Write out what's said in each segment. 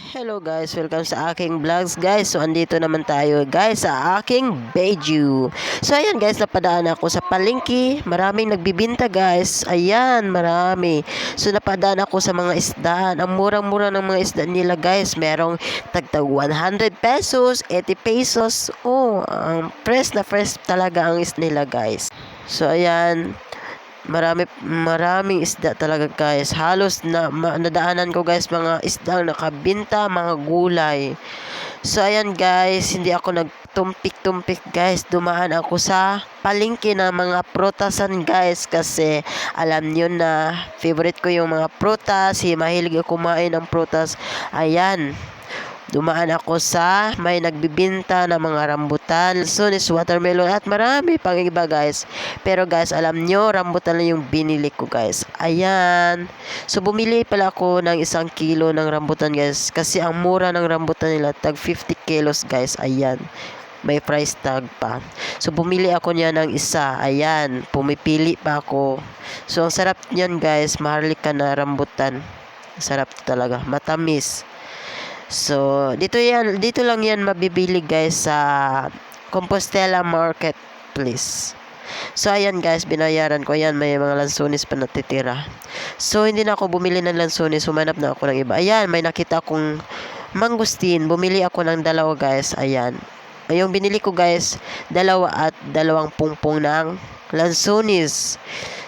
Hello guys, welcome sa aking vlogs guys. So andito naman tayo guys sa aking Beju. So ayan guys, napadaan ako sa palengke. Maraming nagbibinta guys. Ayan, marami. So napadaan ako sa mga isdaan. Ang murang-mura ng mga isda nila guys. Merong tagtag 100 pesos, 80 pesos. Oh, fresh na fresh talaga ang isda nila guys. So ayan, maraming isda talaga guys. Halos nadaanan ko guys mga isdang nakabinta, mga gulay. So ayan guys, hindi ako nagtumpik-tumpik guys. Dumaan ako sa palengke ng mga prutasan guys kasi alam nyo na favorite ko yung mga prutas. Mahilig ako kumain ng prutas. Ayan. Dumaan ako sa may nagbibinta ng mga rambutan, lansones, watermelon at marami pang iba guys. Pero guys, alam nyo, rambutan lang yung binili ko guys. Ayan. So bumili pala ako ng 1 kilo ng rambutan guys. Kasi ang mura ng rambutan nila, tag 50 kilos guys. Ayan. May price tag pa. So bumili ako niya ng isa. Ayan. Pumipili pa ako. So ang sarap niyan guys. Maharlika na rambutan. Sarap talaga. Matamis. So, dito lang yan mabibili guys sa Compostela Market Place. So, ayan guys, binayaran ko. Ayan, may mga lansones pa natitira. So, hindi na ako bumili ng lansones. Humanap na ako ng iba. Ayan, may nakita akong mangustin. Bumili ako ng dalawa guys. Ayan. Yung binili ko guys, dalawa at 2 pungpong ng lansones.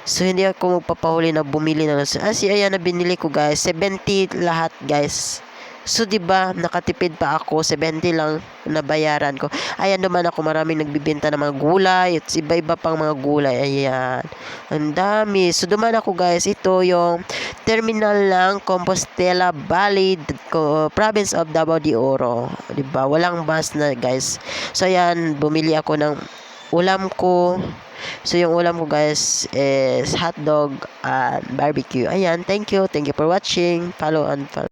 So, hindi ako magpapahuli na bumili ng lansones. Ayan na binili ko guys. 70 lahat guys. So, diba, nakatipid pa ako, 70 lang nabayaran ko. Ayan naman ako, maraming nagbibenta ng mga gulay, at iba-iba pang mga gulay. Ayan, ang dami. So, duman ako guys, ito yung terminal ng Compostela Valley, province of Davao de Oro. Diba, walang bus na guys. So, ayan, bumili ako ng ulam ko. So, yung ulam ko guys is hotdog and barbecue. Ayan, thank you for watching. Follow and follow.